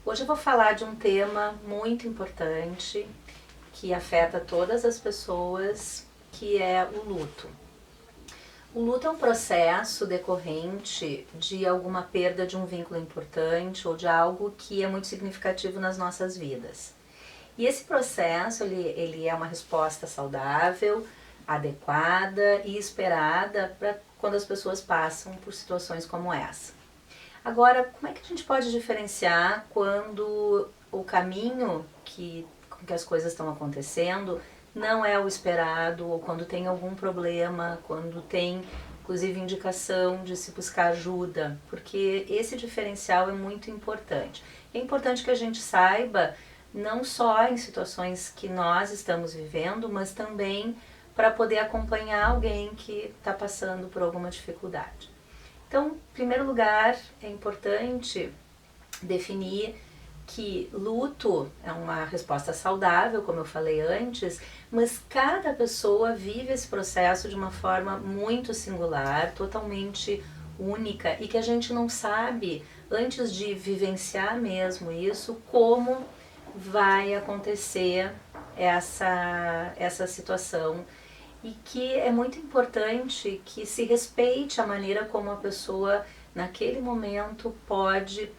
Hoje eu vou falar de um tema muito importante que afeta todas as pessoas, que é o luto. O luto é um processo decorrente de alguma perda de um vínculo importante ou de algo que é muito significativo nas nossas vidas. E esse processo ele é uma resposta saudável, adequada e esperada para quando as pessoas passam por situações como essa. Agora, como é que a gente pode diferenciar quando o caminho com que as coisas estão acontecendo não é o esperado, ou quando tem algum problema, quando tem inclusive indicação de se buscar ajuda, porque esse diferencial é muito importante. É importante que a gente saiba, não só em situações que nós estamos vivendo, mas também para poder acompanhar alguém que está passando por alguma dificuldade. Então, em primeiro lugar, é importante definir que luto é uma resposta saudável, como eu falei antes, mas cada pessoa vive esse processo de uma forma muito singular, totalmente única, e que a gente não sabe, antes de vivenciar mesmo isso, como vai acontecer essa situação, e que é muito importante que se respeite a maneira como a pessoa naquele momento pode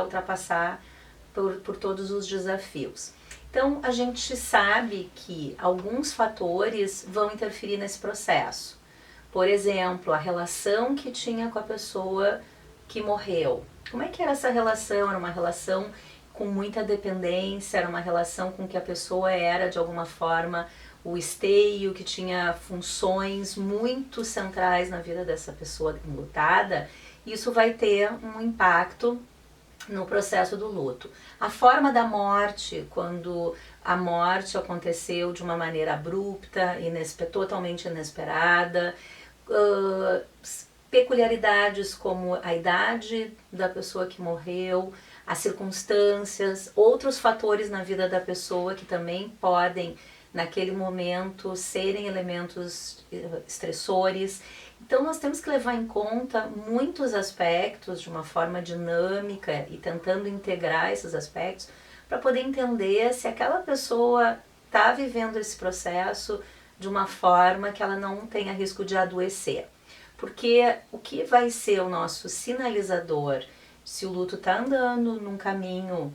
ultrapassar por todos os desafios. Então a gente sabe que alguns fatores vão interferir nesse processo. Por exemplo, a relação que tinha com a pessoa que morreu. Como é que era essa relação? Era uma relação com muita dependência, era uma relação com que a pessoa era de alguma forma o esteio, que tinha funções muito centrais na vida dessa pessoa enlutada. Isso vai ter um impacto no processo do luto. A forma da morte, quando a morte aconteceu de uma maneira abrupta, totalmente inesperada, peculiaridades como a idade da pessoa que morreu, as circunstâncias, outros fatores na vida da pessoa que também podem, naquele momento, serem elementos estressores. Então nós temos que levar em conta muitos aspectos de uma forma dinâmica e tentando integrar esses aspectos para poder entender se aquela pessoa está vivendo esse processo de uma forma que ela não tenha risco de adoecer. Porque o que vai ser o nosso sinalizador se o luto está andando num caminho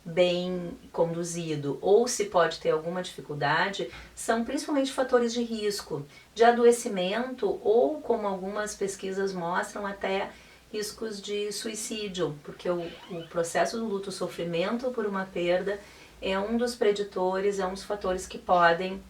bem conduzido ou se pode ter alguma dificuldade, são principalmente fatores de risco, de adoecimento ou, como algumas pesquisas mostram, até riscos de suicídio, porque o processo do luto, o sofrimento por uma perda, é um dos preditores, é um dos fatores que podem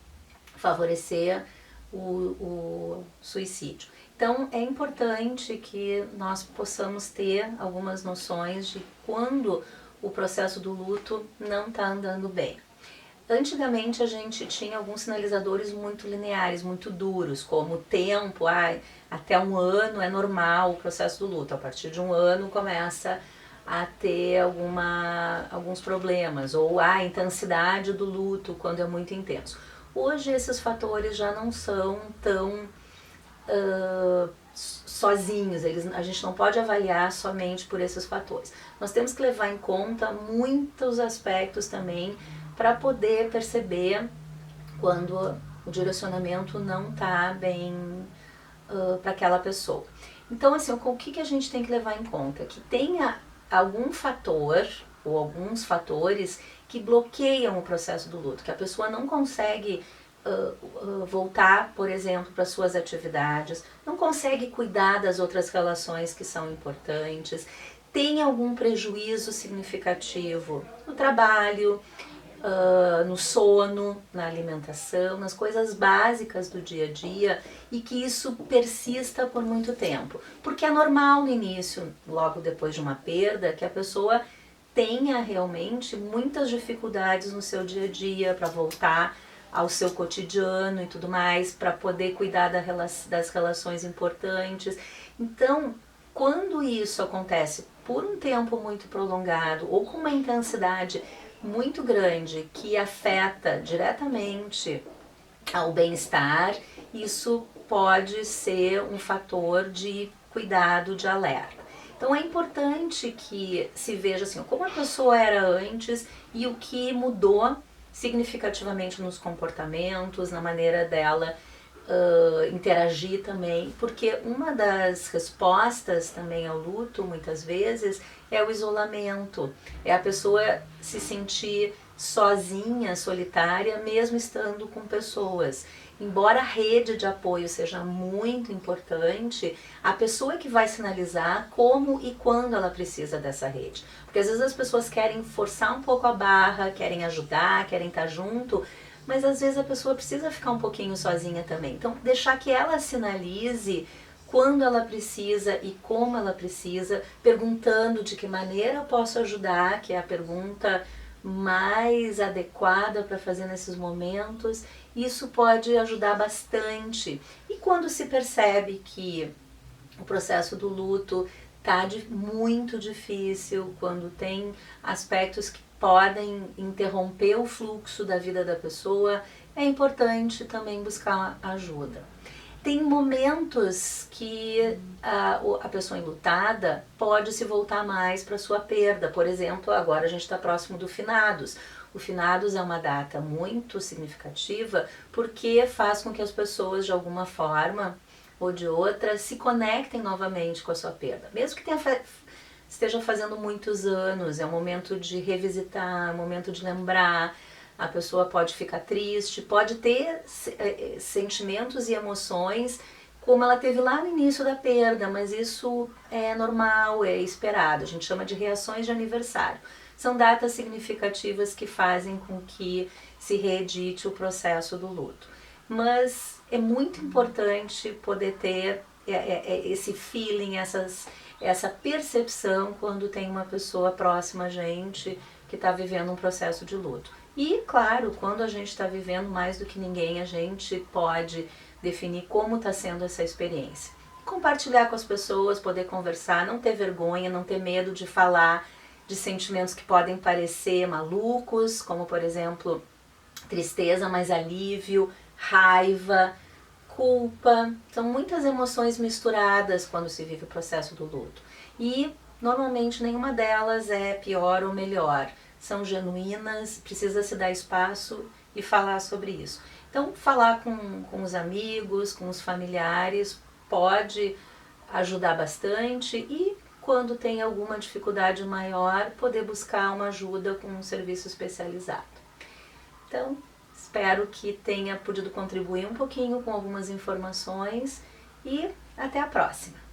favorecer o suicídio. Então é importante que nós possamos ter algumas noções de quando o processo do luto não está andando bem. Antigamente a gente tinha alguns sinalizadores muito lineares, muito duros, como o tempo, até um ano é normal o processo do luto, a partir de um ano começa a ter alguns problemas, ou a intensidade do luto quando é muito intenso. Hoje esses fatores já não são tão sozinhos, a gente não pode avaliar somente por esses fatores. Nós temos que levar em conta muitos aspectos também para poder perceber quando o direcionamento não está bem para aquela pessoa. Então, assim, o que a gente tem que levar em conta? Que tenha algum fator ou alguns fatores que bloqueiam o processo do luto, que a pessoa não consegue voltar, por exemplo, para suas atividades, não consegue cuidar das outras relações que são importantes, tem algum prejuízo significativo no trabalho, no sono, na alimentação, nas coisas básicas do dia a dia, e que isso persista por muito tempo. Porque é normal no início, logo depois de uma perda, que a pessoa tenha realmente muitas dificuldades no seu dia a dia para voltar ao seu cotidiano e tudo mais, para poder cuidar das relações importantes. Então, quando isso acontece por um tempo muito prolongado ou com uma intensidade muito grande que afeta diretamente ao bem-estar, isso pode ser um fator de cuidado, de alerta. Então é importante que se veja assim, como a pessoa era antes e o que mudou significativamente nos comportamentos, na maneira dela interagir também, porque uma das respostas também ao luto, muitas vezes, é o isolamento, é a pessoa se sentir sozinha, solitária, mesmo estando com pessoas. Embora a rede de apoio seja muito importante, a pessoa que vai sinalizar como e quando ela precisa dessa rede. Porque às vezes as pessoas querem forçar um pouco a barra, querem ajudar, querem estar junto, mas às vezes a pessoa precisa ficar um pouquinho sozinha também. Então, deixar que ela sinalize quando ela precisa e como ela precisa, perguntando de que maneira eu posso ajudar, que é a pergunta mais adequada para fazer nesses momentos. Isso pode ajudar bastante. E quando se percebe que o processo do luto está muito difícil, quando tem aspectos que podem interromper o fluxo da vida da pessoa, é importante também buscar ajuda. Tem momentos que a pessoa enlutada pode se voltar mais para sua perda. Por exemplo, agora a gente está próximo do finados. O finados é uma data muito significativa porque faz com que as pessoas, de alguma forma ou de outra, se conectem novamente com a sua perda. Mesmo que esteja fazendo muitos anos, é um momento de revisitar, é um momento de lembrar. A pessoa pode ficar triste, pode ter sentimentos e emoções como ela teve lá no início da perda, mas isso é normal, é esperado. A gente chama de reações de aniversário. São datas significativas que fazem com que se reedite o processo do luto. Mas é muito importante poder ter esse feeling, essa percepção quando tem uma pessoa próxima a gente que está vivendo um processo de luto. E, claro, quando a gente está vivendo mais do que ninguém, a gente pode definir como está sendo essa experiência. Compartilhar com as pessoas, poder conversar, não ter vergonha, não ter medo de falar de sentimentos que podem parecer malucos, como, por exemplo, tristeza, mas alívio, raiva, culpa. São muitas emoções misturadas quando se vive o processo do luto. E, normalmente, nenhuma delas é pior ou melhor. São genuínas, precisa se dar espaço e falar sobre isso. Então, falar com os amigos, com os familiares, pode ajudar bastante e, quando tem alguma dificuldade maior, poder buscar uma ajuda com um serviço especializado. Então, espero que tenha podido contribuir um pouquinho com algumas informações e até a próxima!